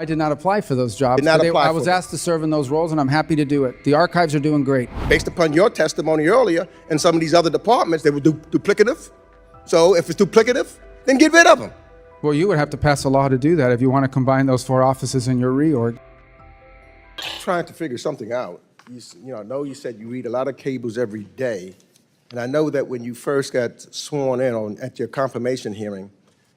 I did not apply for those jobs. Did not apply I was for them. asked to serve in those roles, and I'm happy to do it. The archives are doing great. Based upon your testimony earlier, in some of these other departments, they were duplicative. So if it's duplicative, then get rid of them. Well, you would have to pass a law to do that if you want to combine those 4 offices in your reorg. Trying to figure something out. I know you said you read a lot of cables every day, and I know that when you first got sworn in at your confirmation hearing,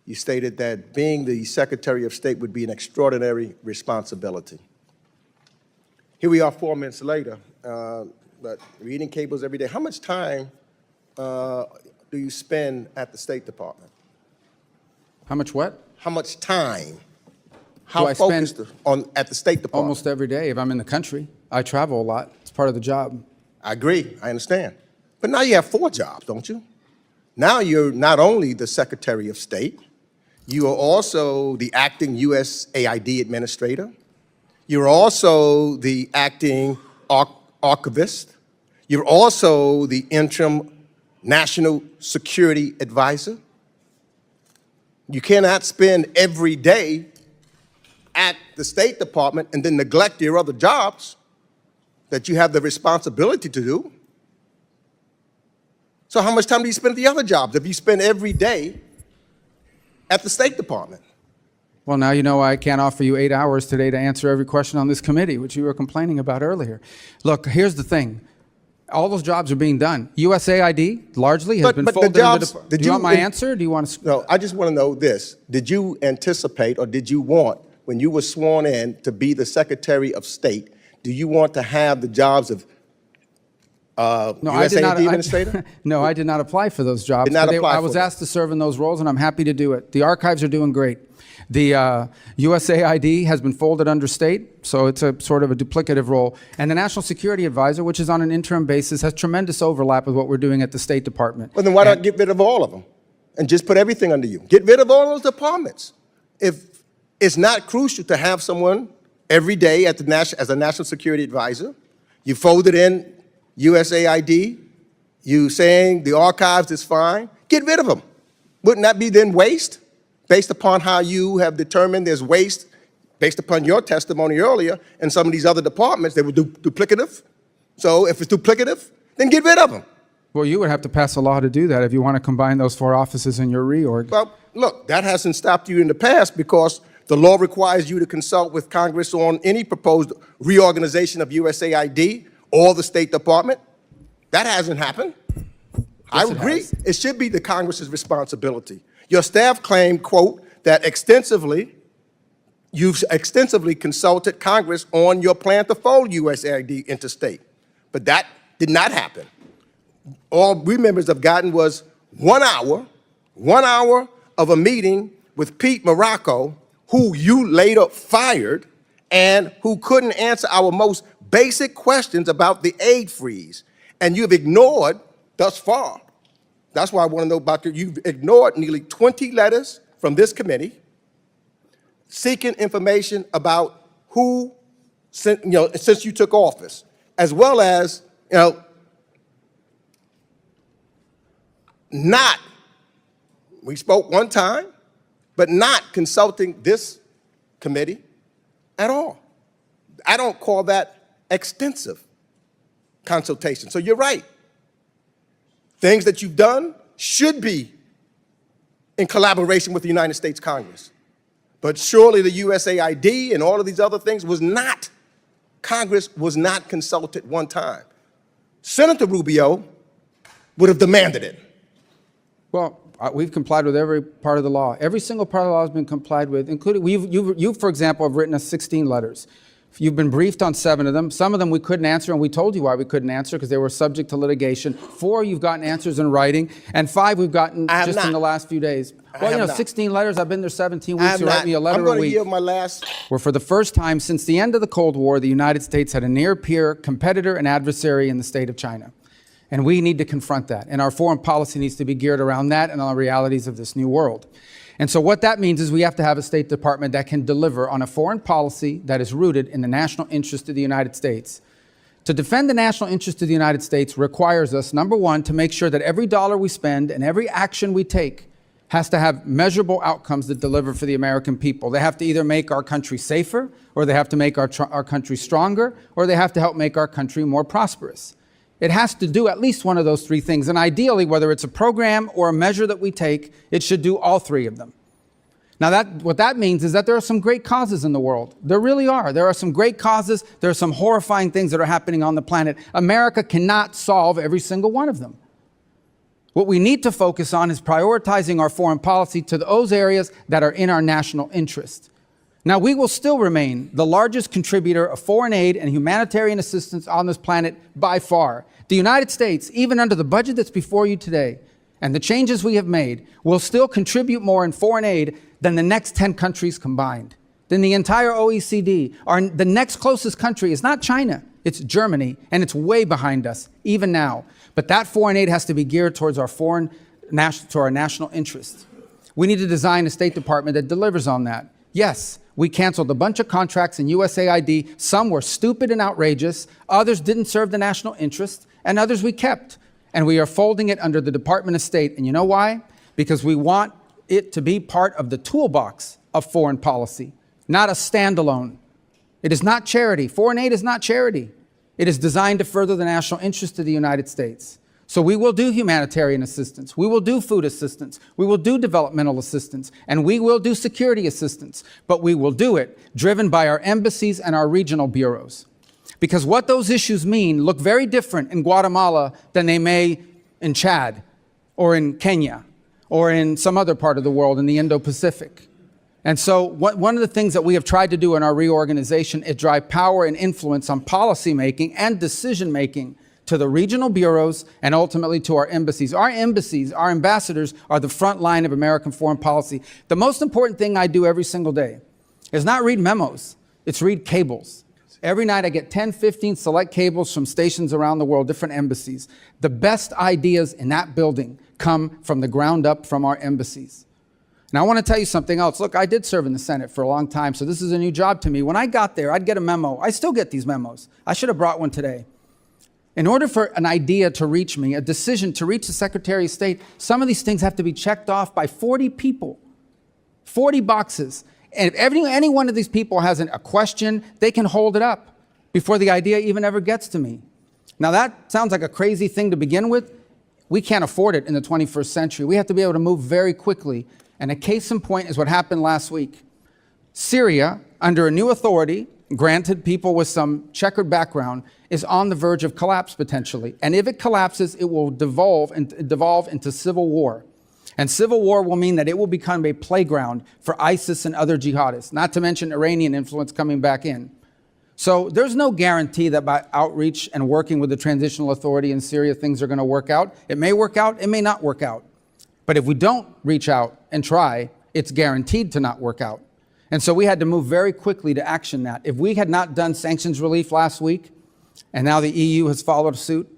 you stated that being the Secretary of State would be an extraordinary responsibility. Here we are 4 minutes later, but reading cables every day. How much time do you spend at the State Department? How much what? How much time? Do I focused spend at the State Department? almost every day if I'm in the country. I travel a lot. It's part of the job. I agree. I understand. But now you have 4 jobs, don't you? Now you're not only the Secretary of State, you are also the acting USAID administrator. You're also the acting archivist. You're also the interim national security advisor. You cannot spend every day at the State Department and then neglect your other jobs that you have the responsibility to do. So how much time do you spend at the other jobs if you spend every day at the State Department? Well, now you know I can't offer you 8 hours today to answer every question on this committee, which you were complaining about earlier. Look, here's the thing. All those jobs are being done. USAID largely has been folded into the... Do you want my answer? Do you want to... No, I just want to know this. Did you anticipate or did you want, when you were sworn in to be the Secretary of State, do you want to have the jobs of USAID administrator? No, I did not apply for those jobs. Did not apply I was asked to serve in those roles, and I'm happy to do it. The archives are doing great. The USAID has been folded under state, so it's a sort of a duplicative role. And the National Security Advisor, which is on an interim basis, has tremendous overlap with what we're doing at the State Department. Well, then why not get rid of all of them and just put everything under you? Get rid of all those departments. If it's not crucial to have someone every day at as a National Security Advisor, you folded in USAID, you saying the archives is fine, get rid of them. Wouldn't that be then waste? Based upon how you have determined there's waste, based upon your testimony earlier, in some of these other departments, they were duplicative. So if it's duplicative, then get rid of them. Well, you would have to pass a law to do that if you want to combine those 4 offices in your reorg. Well, look, that hasn't stopped you in the past because the law requires you to consult with Congress on any proposed reorganization of USAID or the State Department. That hasn't happened. I agree. It should be the Congress's responsibility. Your staff claimed, quote, that you've extensively consulted Congress on your plan to fold USAID into state. But that did not happen. All we members have gotten was 1 hour of a meeting with Pete Morocco, who you later fired and who couldn't answer our most basic questions about the aid freeze. And you've ignored thus far. That's why I want to know about you've ignored nearly 20 letters from this committee seeking information about who, since you took office, as well as, we spoke one time, but not consulting this committee at all. I don't call that extensive consultation. So you're right. Things that you've done should be in collaboration with the United States Congress. But surely the USAID and all of these other things was not, Congress was not consulted one time. Senator Rubio would have demanded it. Well, we've complied with every part of the law. Every single part of the law has been complied with, including, you, for example, have written us 16 letters. You've been briefed on 7 of them. Some of them we couldn't answer, and we told you why we couldn't answer, because they were subject to litigation. 4, you've gotten answers in writing, and 5 we've gotten just in the last few days. Well, 16 letters. I've been there 17 weeks. You write me a letter a week. I'm going to yield my last. Where for the first time since the end of the Cold War, the United States had a near-peer competitor and adversary in the state of China. And we need to confront that. And our foreign policy needs to be geared around that and on the realities of this new world. And so what that means is we have to have a State Department that can deliver on a foreign policy that is rooted in the national interest of the United States. To defend the national interest of the United States requires us, number one, to make sure that every dollar we spend and every action we take has to have measurable outcomes that deliver for the American people. They have to either make our country safer, or they have to make our country stronger, or they have to help make our country more prosperous. It has to do at least one of those three things. And ideally, whether it's a program or a measure that we take, it should do all three of them. Now, what that means is that there are some great causes in the world. There really are. There are some great causes. There are some horrifying things that are happening on the planet. America cannot solve every single one of them. What we need to focus on is prioritizing our foreign policy to those areas that are in our national interest. Now, we will still remain the largest contributor of foreign aid and humanitarian assistance on this planet by far. The United States, even under the budget that's before you today, and the changes we have made, will still contribute more in foreign aid than the next 10 countries combined, than the entire OECD. The next closest country is not China, it's Germany, and it's way behind us, even now. But that foreign aid has to be geared towards our national interests. We need to design a State Department that delivers on that. Yes, we canceled a bunch of contracts in USAID. Some were stupid and outrageous, others didn't serve the national interest, and others we kept. And we are folding it under the Department of State. And you know why? Because we want it to be part of the toolbox of foreign policy, not a standalone. It is not charity. Foreign aid is not charity. It is designed to further the national interest of the United States. So we will do humanitarian assistance. We will do food assistance. We will do developmental assistance. And we will do security assistance. But we will do it driven by our embassies and our regional bureaus. Because what those issues mean look very different in Guatemala than they may in Chad or in Kenya or in some other part of the world in the Indo-Pacific. And so one of the things that we have tried to do in our reorganization is drive power and influence on policymaking and decision-making to the regional bureaus and ultimately to our embassies. Our embassies, our ambassadors, are the front line of American foreign policy. The most important thing I do every single day is not read memos, it's read cables. Every night I get 10, 15 select cables from stations around the world, different embassies. The best ideas in that building come from the ground up from our embassies. Now, I want to tell you something else. Look, I did serve in the Senate for a long time, so this is a new job to me. When I got there, I'd get a memo. I still get these memos. I should have brought one today. In order for an idea to reach me, a decision to reach the Secretary of State, some of these things have to be checked off by 40 people, 40 boxes. And if any one of these people has a question, they can hold it up before the idea even ever gets to me. Now, that sounds like a crazy thing to begin with. We can't afford it in the 21st century. We have to be able to move very quickly. And a case in point is what happened last week. Syria, under a new authority, granted people with some checkered background, is on the verge of collapse potentially. And if it collapses, it will devolve into civil war. And civil war will mean that it will become a playground for ISIS and other jihadists, not to mention Iranian influence coming back in. So there's no guarantee that by outreach and working with the transitional authority in Syria, things are going to work out. It may work out, it may not work out. But if we don't reach out and try, it's guaranteed to not work out. And so we had to move very quickly to action that. If we had not done sanctions relief last week, and now the EU has followed suit,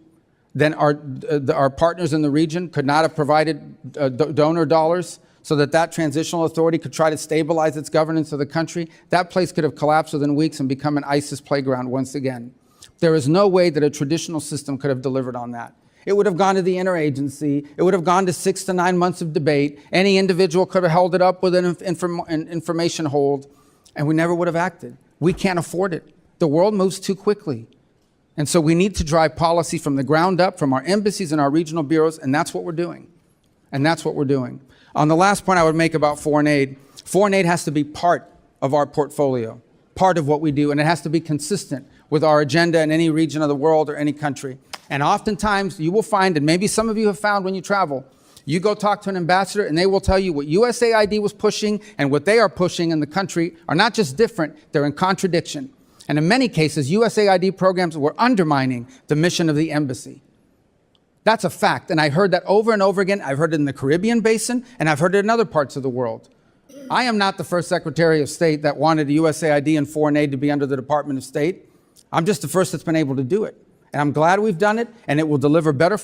then our partners in the region could not have provided donor dollars so that transitional authority could try to stabilize its governance of the country. That place could have collapsed within weeks and become an ISIS playground once again. There is no way that a traditional system could have delivered on that. It would have gone to the interagency. It would have gone to 6 to 9 months of debate. Any individual could have held it up with an information hold, and we never would have acted. We can't afford it. The world moves too quickly. And so we need to drive policy from the ground up, from our embassies and our regional bureaus, and that's what we're doing. And that's what we're doing. On the last point I would make about foreign aid has to be part of our portfolio, part of what we do, and it has to be consistent with our agenda in any region of the world or any country. And oftentimes you will find, and maybe some of you have found when you travel, you go talk to an ambassador and they will tell you what USAID was pushing and what they are pushing in the country are not just different, they're in contradiction. And in many cases, USAID programs were undermining the mission of the embassy. That's a fact, and I heard that over and over again. I've heard it in the Caribbean basin, and I've heard it in other parts of the world. I am not the first Secretary of State that wanted USAID and foreign aid to be under the Department of State. I'm just the first that's been able to do it. And I'm glad we've done it, and it will deliver better